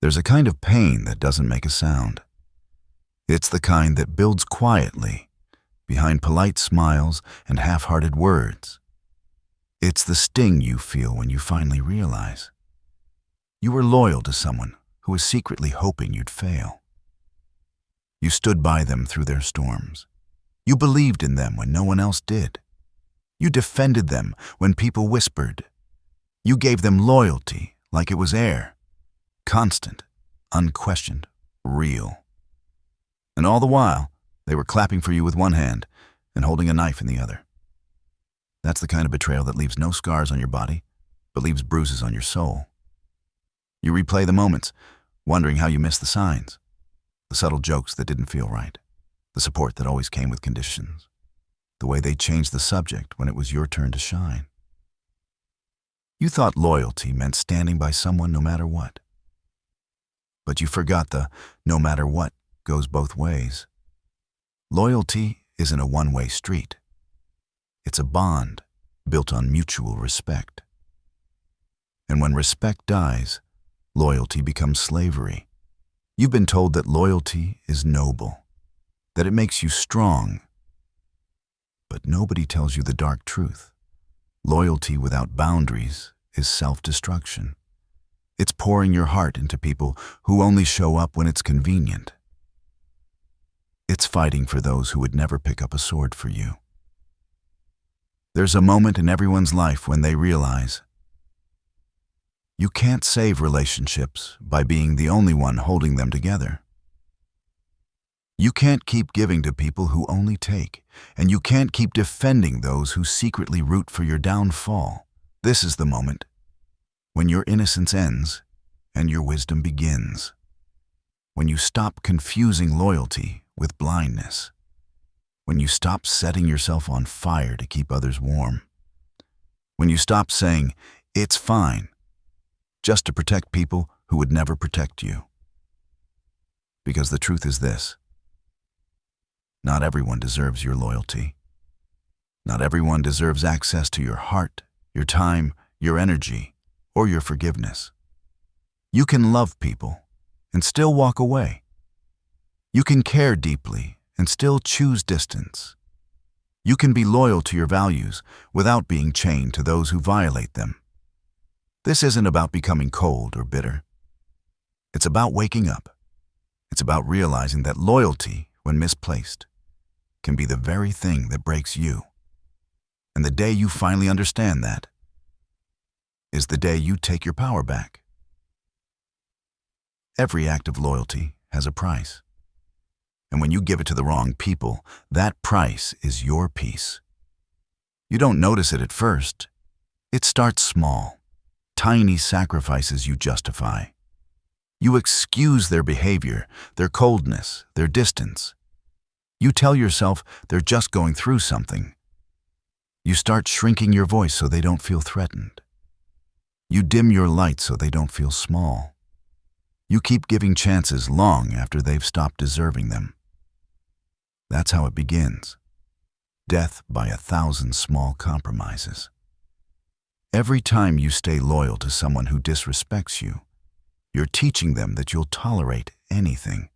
There's a kind of pain that doesn't make a sound. It's the kind that builds quietly, behind polite smiles and half-hearted words. It's the sting you feel when you finally realize you were loyal to someone who was secretly hoping you'd fail. You stood by them through their storms. You believed in them when no one else did. You defended them when people whispered. You gave them loyalty like it was air, constant, unquestioned, real. And all the while, they were clapping for you with one hand and holding a knife in the other. That's the kind of betrayal that leaves no scars on your body, but leaves bruises on your soul. You replay the moments, wondering how you missed the signs, the subtle jokes that didn't feel right, the support that always came with conditions, the way they changed the subject when it was your turn to shine. You thought loyalty meant standing by someone no matter what. But you forgot the no matter what goes both ways. Loyalty isn't a one-way street. It's a bond built on mutual respect. And when respect dies, loyalty becomes slavery. You've been told that loyalty is noble, that it makes you strong. But nobody tells you the dark truth. Loyalty without boundaries is self-destruction. It's pouring your heart into people who only show up when it's convenient. It's fighting for those who would never pick up a sword for you. There's a moment in everyone's life when they realize you can't save relationships by being the only one holding them together. You can't keep giving to people who only take, and you can't keep defending those who secretly root for your downfall. This is the moment when your innocence ends and your wisdom begins. When you stop confusing loyalty with blindness. When you stop setting yourself on fire to keep others warm. When you stop saying, "It's fine," just to protect people who would never protect you. Because the truth is this: not everyone deserves your loyalty. Not everyone deserves access to your heart, your time, your energy, or your forgiveness. You can love people and still walk away. You can care deeply and still choose distance. You can be loyal to your values without being chained to those who violate them. This isn't about becoming cold or bitter. It's about waking up. It's about realizing that loyalty, when misplaced, can be the very thing that breaks you. And the day you finally understand that is the day you take your power back. Every act of loyalty has a price. And when you give it to the wrong people, that price is your peace. You don't notice it at first. It starts small, tiny sacrifices you justify. You excuse their behavior, their coldness, their distance. You tell yourself they're just going through something. You start shrinking your voice so they don't feel threatened. You dim your light so they don't feel small. You keep giving chances long after they've stopped deserving them. That's how it begins. Death by 1,000 small compromises. Every time you stay loyal to someone who disrespects you, you're teaching them that you'll tolerate anything,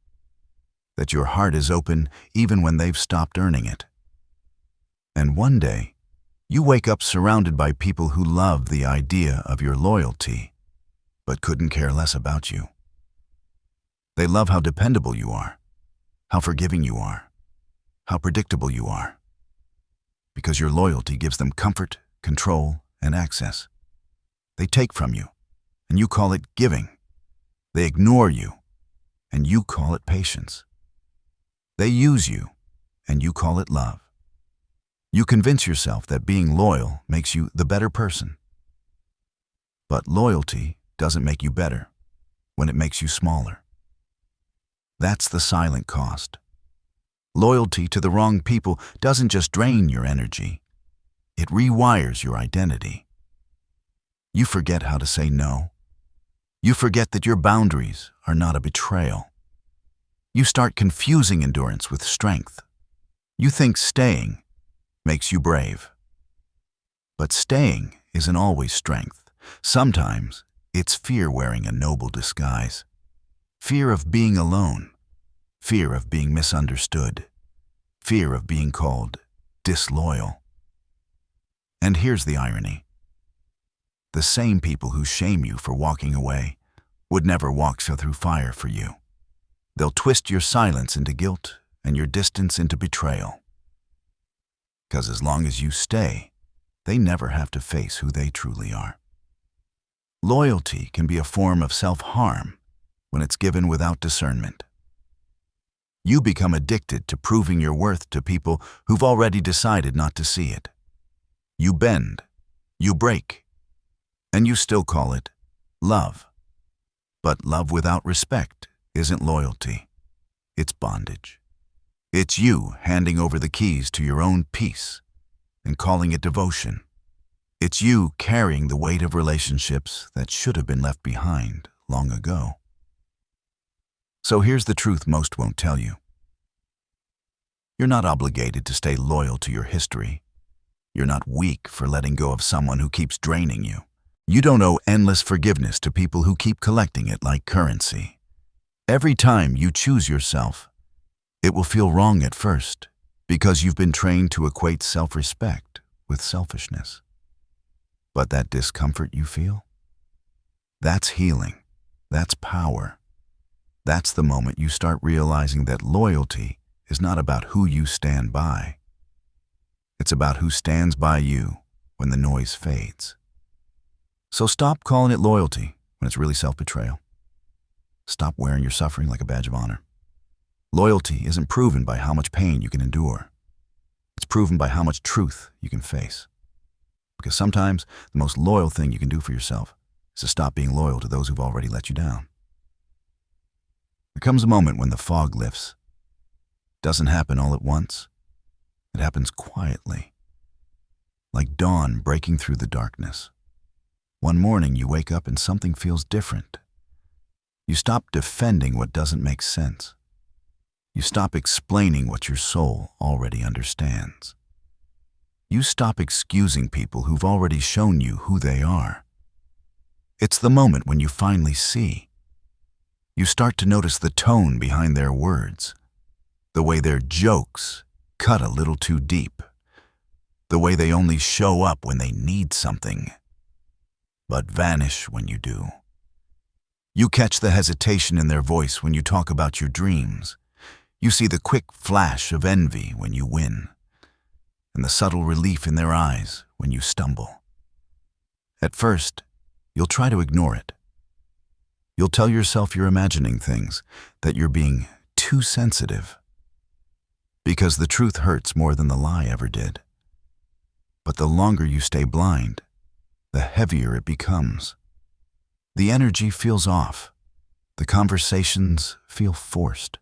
that your heart is open even when they've stopped earning it. And one day, you wake up surrounded by people who love the idea of your loyalty, but couldn't care less about you. They love how dependable you are, how forgiving you are, how predictable you are. Because your loyalty gives them comfort, control, and access. They take from you, and you call it giving. They ignore you, and you call it patience. They use you, and you call it love. You convince yourself that being loyal makes you the better person. But loyalty doesn't make you better when it makes you smaller. That's the silent cost. Loyalty to the wrong people doesn't just drain your energy. It rewires your identity. You forget how to say no. You forget that your boundaries are not a betrayal. You start confusing endurance with strength. You think staying makes you brave. But staying isn't always strength. Sometimes it's fear wearing a noble disguise. Fear of being alone, fear of being misunderstood, fear of being called disloyal. And here's the irony. The same people who shame you for walking away would never walk through fire for you. They'll twist your silence into guilt and your distance into betrayal. Because as long as you stay, they never have to face who they truly are. Loyalty can be a form of self-harm when it's given without discernment. You become addicted to proving your worth to people who've already decided not to see it. You bend, you break, and you still call it love. But love without respect isn't loyalty. It's bondage. It's you handing over the keys to your own peace and calling it devotion. It's you carrying the weight of relationships that should have been left behind long ago. So here's the truth most won't tell you. You're not obligated to stay loyal to your history. You're not weak for letting go of someone who keeps draining you. You don't owe endless forgiveness to people who keep collecting it like currency. Every time you choose yourself, it will feel wrong at first because you've been trained to equate self-respect with selfishness. But that discomfort you feel, that's healing. That's power. That's the moment you start realizing that loyalty is not about who you stand by. It's about who stands by you when the noise fades. So stop calling it loyalty when it's really self-betrayal. Stop wearing your suffering like a badge of honor. Loyalty isn't proven by how much pain you can endure. It's proven by how much truth you can face. Because sometimes the most loyal thing you can do for yourself is to stop being loyal to those who've already let you down. There comes a moment when the fog lifts. It doesn't happen all at once. It happens quietly, like dawn breaking through the darkness. One morning you wake up and something feels different. You stop defending what doesn't make sense. You stop explaining what your soul already understands. You stop excusing people who've already shown you who they are. It's the moment when you finally see. You start to notice the tone behind their words, the way their jokes cut a little too deep, the way they only show up when they need something, but vanish when you do. You catch the hesitation in their voice when you talk about your dreams. You see the quick flash of envy when you win, and the subtle relief in their eyes when you stumble. At first, you'll try to ignore it. You'll tell yourself you're imagining things, that you're being too sensitive. Because the truth hurts more than the lie ever did. But the longer you stay blind, the heavier it becomes. The energy feels off. The conversations feel forced.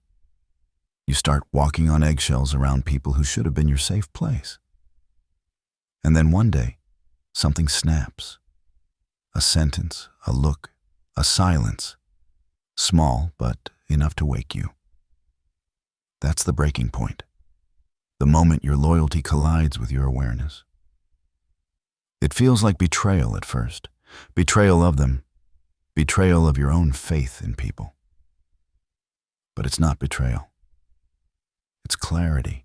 You start walking on eggshells around people who should have been your safe place. And then one day, something snaps. A sentence, a look, a silence. Small, but enough to wake you. That's the breaking point. The moment your loyalty collides with your awareness. It feels like betrayal at first. Betrayal of them. Betrayal of your own faith in people. But it's not betrayal. It's clarity.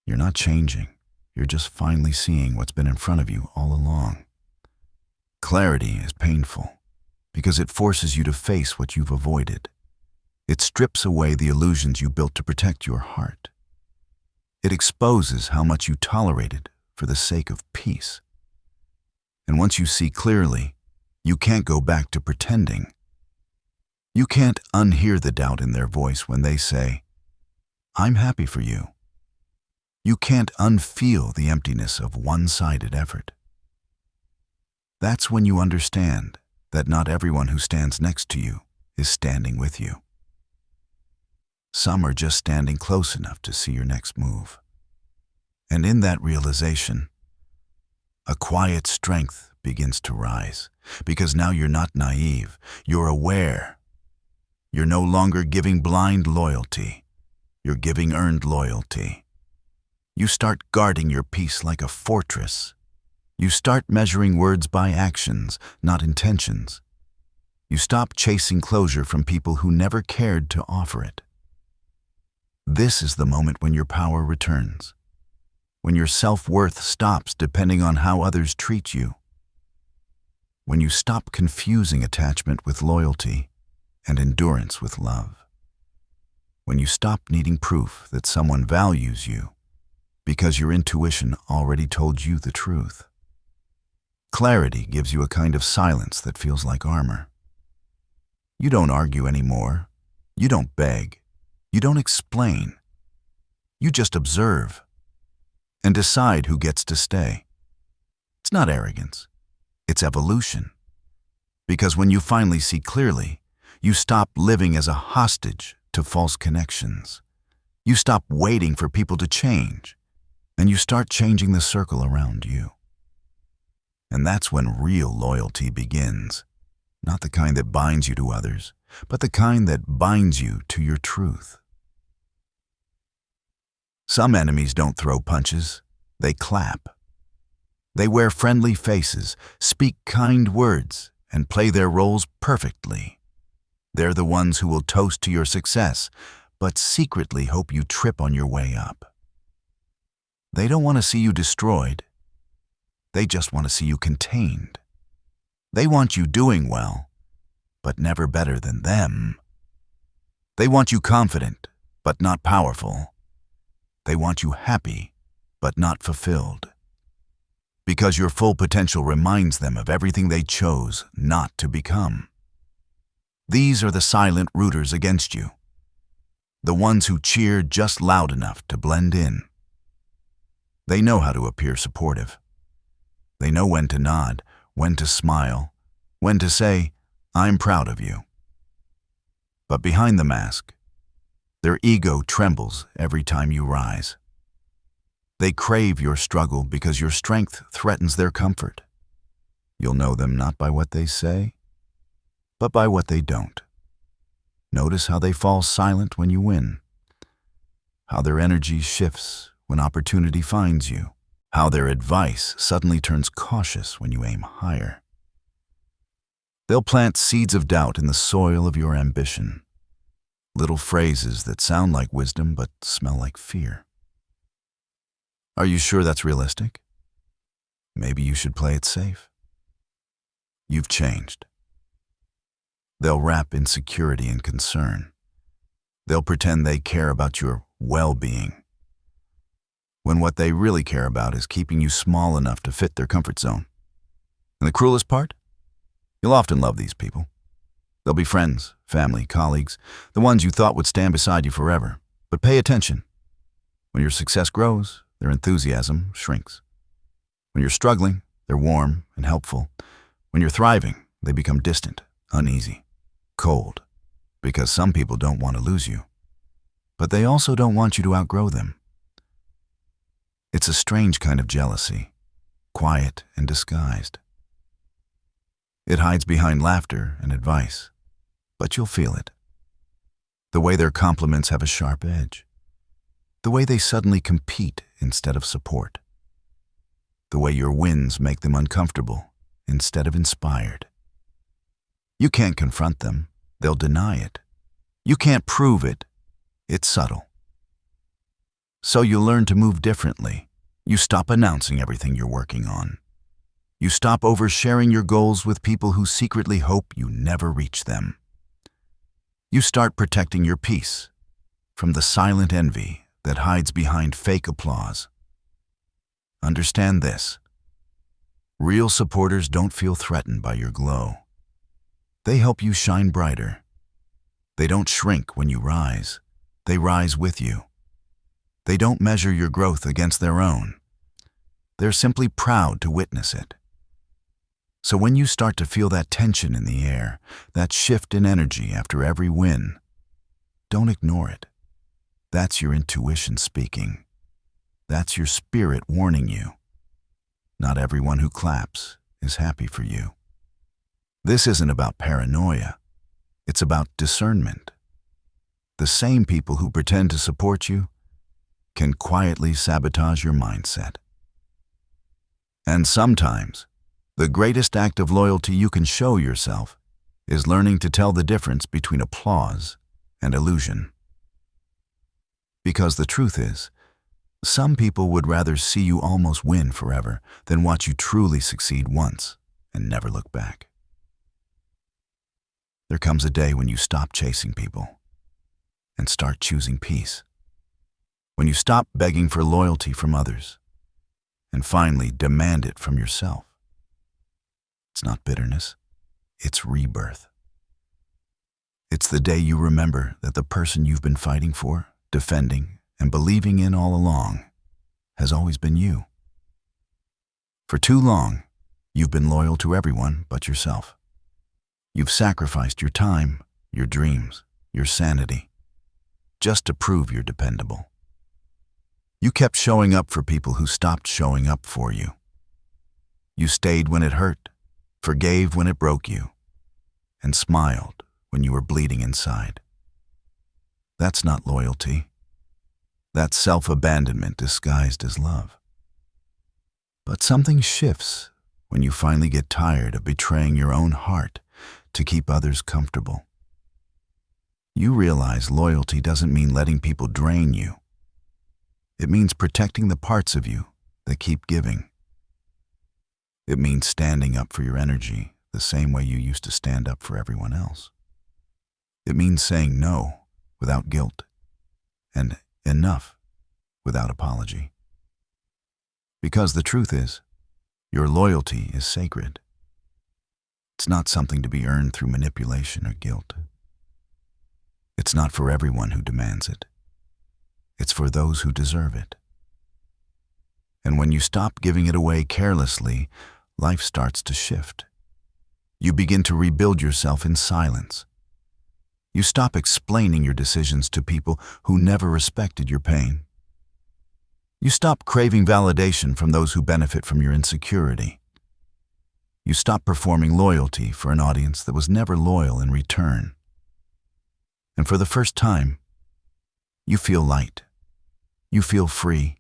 You're not changing. You're just finally seeing what's been in front of you all along. Clarity is painful because it forces you to face what you've avoided. It strips away the illusions you built to protect your heart. It exposes how much you tolerated for the sake of peace. And once you see clearly, you can't go back to pretending. You can't unhear the doubt in their voice when they say, "I'm happy for you." You can't unfeel the emptiness of one-sided effort. That's when you understand that not everyone who stands next to you is standing with you. Some are just standing close enough to see your next move. And in that realization, a quiet strength begins to rise, because now you're not naive, you're aware. You're no longer giving blind loyalty, you're giving earned loyalty. You start guarding your peace like a fortress. You start measuring words by actions, not intentions. You stop chasing closure from people who never cared to offer it. This is the moment when your power returns, when your self-worth stops depending on how others treat you, when you stop confusing attachment with loyalty and endurance with love, when you stop needing proof that someone values you because your intuition already told you the truth. Clarity gives you a kind of silence that feels like armor. You don't argue anymore. You don't beg. You don't explain. You just observe and decide who gets to stay. It's not arrogance. It's evolution. Because when you finally see clearly, you stop living as a hostage to false connections. You stop waiting for people to change, and you start changing the circle around you. And that's when real loyalty begins. Not the kind that binds you to others, but the kind that binds you to your truth. Some enemies don't throw punches, they clap. They wear friendly faces, speak kind words, and play their roles perfectly. They're the ones who will toast to your success, but secretly hope you trip on your way up. They don't want to see you destroyed. They just want to see you contained. They want you doing well, but never better than them. They want you confident, but not powerful. They want you happy, but not fulfilled. Because your full potential reminds them of everything they chose not to become. These are the silent rooters against you, the ones who cheer just loud enough to blend in. They know how to appear supportive. They know when to nod, when to smile, when to say, "I'm proud of you." But behind the mask, their ego trembles every time you rise. They crave your struggle because your strength threatens their comfort. You'll know them not by what they say, but by what they don't. Notice how they fall silent when you win, how their energy shifts when opportunity finds you, how their advice suddenly turns cautious when you aim higher. They'll plant seeds of doubt in the soil of your ambition, little phrases that sound like wisdom but smell like fear. Are you sure that's realistic? Maybe you should play it safe. You've changed. They'll wrap insecurity in concern. They'll pretend they care about your well-being, when what they really care about is keeping you small enough to fit their comfort zone. And the cruelest part? You'll often love these people. They'll be friends, family, colleagues, the ones you thought would stand beside you forever. But pay attention. When your success grows, their enthusiasm shrinks. When you're struggling, they're warm and helpful. When you're thriving, they become distant, uneasy, cold. Because some people don't want to lose you, but they also don't want you to outgrow them. It's a strange kind of jealousy, quiet and disguised. It hides behind laughter and advice, but you'll feel it. The way their compliments have a sharp edge. The way they suddenly compete instead of support. The way your wins make them uncomfortable instead of inspired. You can't confront them, they'll deny it. You can't prove it, it's subtle. So you learn to move differently. You stop announcing everything you're working on. You stop oversharing your goals with people who secretly hope you never reach them. You start protecting your peace from the silent envy that hides behind fake applause. Understand this. Real supporters don't feel threatened by your glow. They help you shine brighter. They don't shrink when you rise. They rise with you. They don't measure your growth against their own. They're simply proud to witness it. So when you start to feel that tension in the air, that shift in energy after every win, don't ignore it. That's your intuition speaking. That's your spirit warning you. Not everyone who claps is happy for you. This isn't about paranoia. It's about discernment. The same people who pretend to support you can quietly sabotage your mindset. And sometimes, the greatest act of loyalty you can show yourself is learning to tell the difference between applause and illusion. Because the truth is, some people would rather see you almost win forever than watch you truly succeed once and never look back. There comes a day when you stop chasing people and start choosing peace. When you stop begging for loyalty from others and finally demand it from yourself. It's not bitterness, it's rebirth. It's the day you remember that the person you've been fighting for, defending, and believing in all along has always been you. For too long, you've been loyal to everyone but yourself. You've sacrificed your time, your dreams, your sanity, just to prove you're dependable. You kept showing up for people who stopped showing up for you. You stayed when it hurt, forgave when it broke you, and smiled when you were bleeding inside. That's not loyalty. That's self-abandonment disguised as love. But something shifts when you finally get tired of betraying your own heart to keep others comfortable. You realize loyalty doesn't mean letting people drain you. It means protecting the parts of you that keep giving. It means standing up for your energy the same way you used to stand up for everyone else. It means saying no without guilt and enough without apology. Because the truth is, your loyalty is sacred. It's not something to be earned through manipulation or guilt. It's not for everyone who demands it. It's for those who deserve it. And when you stop giving it away carelessly, life starts to shift. You begin to rebuild yourself in silence. You stop explaining your decisions to people who never respected your pain. You stop craving validation from those who benefit from your insecurity. You stop performing loyalty for an audience that was never loyal in return. And for the first time, you feel light. You feel free.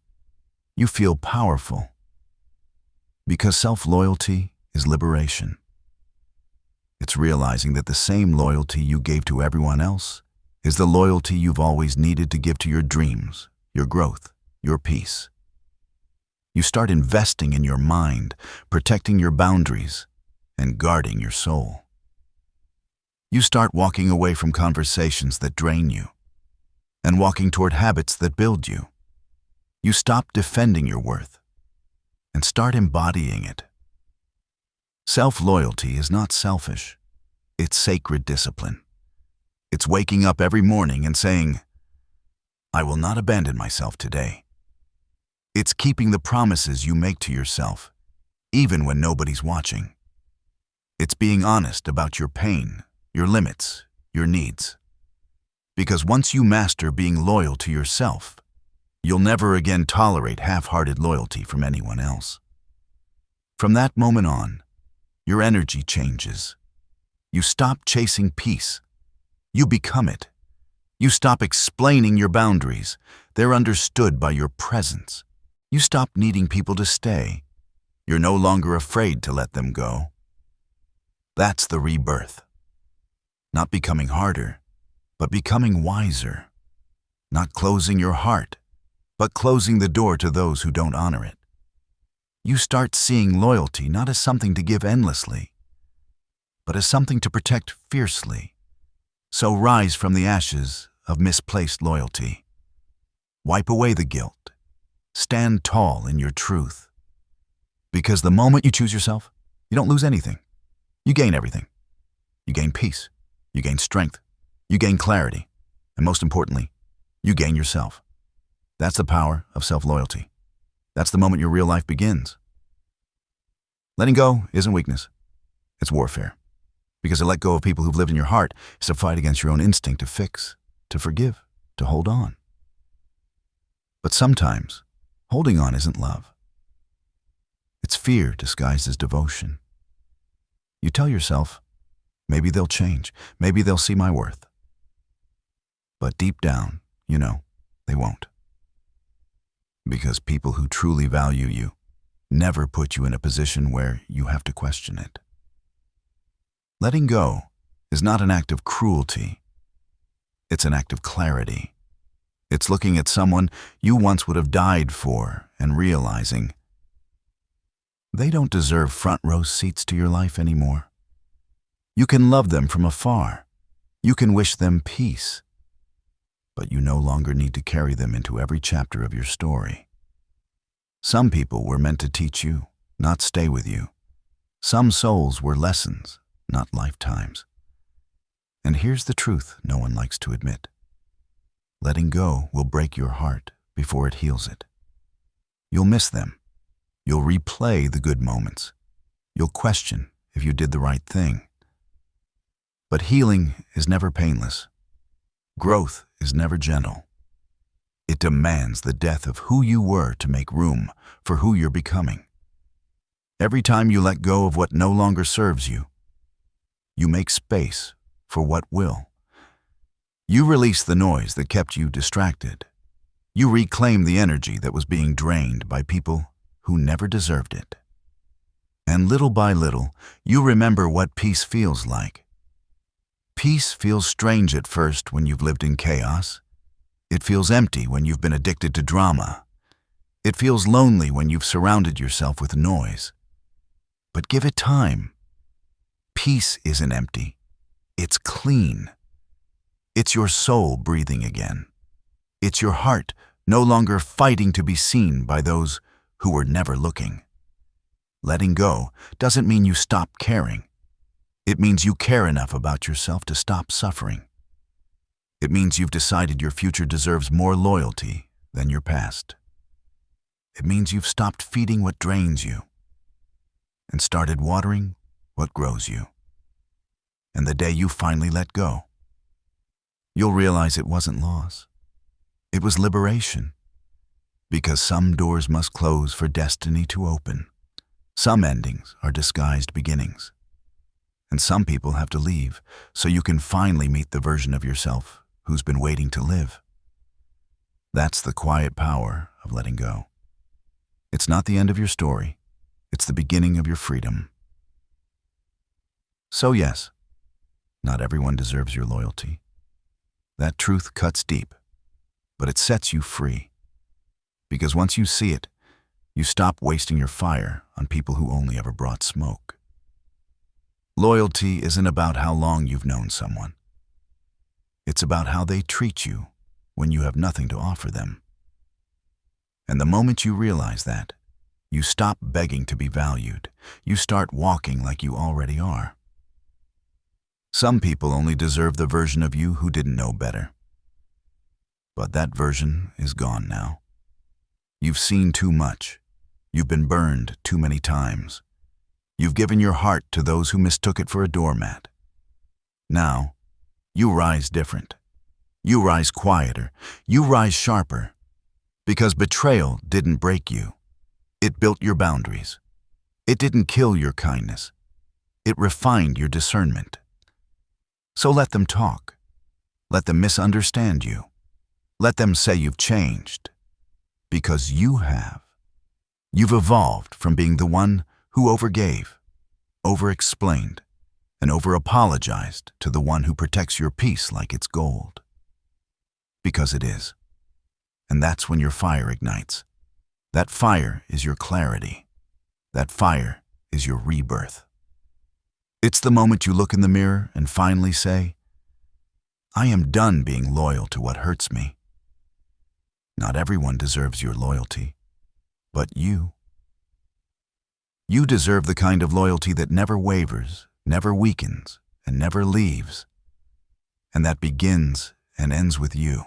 You feel powerful. Because self-loyalty is liberation. It's realizing that the same loyalty you gave to everyone else is the loyalty you've always needed to give to your dreams, your growth, your peace. You start investing in your mind, protecting your boundaries, and guarding your soul. You start walking away from conversations that drain you and walking toward habits that build you. You stop defending your worth and start embodying it. Self-loyalty is not selfish. It's sacred discipline. It's waking up every morning and saying, I will not abandon myself today. It's keeping the promises you make to yourself, even when nobody's watching. It's being honest about your pain, your limits, your needs. Because once you master being loyal to yourself, you'll never again tolerate half-hearted loyalty from anyone else. From that moment on, your energy changes. You stop chasing peace. You become it. You stop explaining your boundaries. They're understood by your presence. You stop needing people to stay. You're no longer afraid to let them go. That's the rebirth. Not becoming harder, but becoming wiser. Not closing your heart, but closing the door to those who don't honor it. You start seeing loyalty not as something to give endlessly, but as something to protect fiercely. So rise from the ashes of misplaced loyalty. Wipe away the guilt. Stand tall in your truth. Because the moment you choose yourself, you don't lose anything. You gain everything. You gain peace. You gain strength. You gain clarity. And most importantly, you gain yourself. That's the power of self-loyalty. That's the moment your real life begins. Letting go isn't weakness. It's warfare. Because to let go of people who've lived in your heart is to fight against your own instinct to fix, to forgive, to hold on. But sometimes, holding on isn't love. It's fear disguised as devotion. You tell yourself, maybe they'll change, maybe they'll see my worth. But deep down, you know, they won't. Because people who truly value you never put you in a position where you have to question it. Letting go is not an act of cruelty. It's an act of clarity. It's looking at someone you once would have died for and realizing they don't deserve front row seats to your life anymore. You can love them from afar. You can wish them peace. But you no longer need to carry them into every chapter of your story. Some people were meant to teach you, not stay with you. Some souls were lessons, not lifetimes. And here's the truth no one likes to admit. Letting go will break your heart before it heals it. You'll miss them. You'll replay the good moments. You'll question if you did the right thing. But healing is never painless. Growth is never gentle. It demands the death of who you were to make room for who you're becoming. Every time you let go of what no longer serves you, you make space for what will. You release the noise that kept you distracted. You reclaim the energy that was being drained by people who never deserved it. And little by little, you remember what peace feels like. Peace feels strange at first when you've lived in chaos. It feels empty when you've been addicted to drama. It feels lonely when you've surrounded yourself with noise. But give it time. Peace isn't empty. It's clean. It's your soul breathing again. It's your heart no longer fighting to be seen by those who were never looking. Letting go doesn't mean you stop caring. It means you care enough about yourself to stop suffering. It means you've decided your future deserves more loyalty than your past. It means you've stopped feeding what drains you and started watering what grows you. And the day you finally let go, you'll realize it wasn't loss. It was liberation. Because some doors must close for destiny to open. Some endings are disguised beginnings. And some people have to leave so you can finally meet the version of yourself who's been waiting to live. That's the quiet power of letting go. It's not the end of your story. It's the beginning of your freedom. So yes, not everyone deserves your loyalty. That truth cuts deep, but it sets you free. Because once you see it, you stop wasting your fire on people who only ever brought smoke. Loyalty isn't about how long you've known someone. It's about how they treat you when you have nothing to offer them. And the moment you realize that, you stop begging to be valued. You start walking like you already are. Some people only deserve the version of you who didn't know better. But that version is gone now. You've seen too much. You've been burned too many times. You've given your heart to those who mistook it for a doormat. Now, you rise different. You rise quieter. You rise sharper. Because betrayal didn't break you. It built your boundaries. It didn't kill your kindness. It refined your discernment. So let them talk. Let them misunderstand you. Let them say you've changed. Because you have. You've evolved from being the one who overgave, over-explained, and over-apologized to the one who protects your peace like it's gold. Because it is. And that's when your fire ignites. That fire is your clarity. That fire is your rebirth. It's the moment you look in the mirror and finally say, I am done being loyal to what hurts me. Not everyone deserves your loyalty, but you. You deserve the kind of loyalty that never wavers, never weakens, and never leaves, and that begins and ends with you.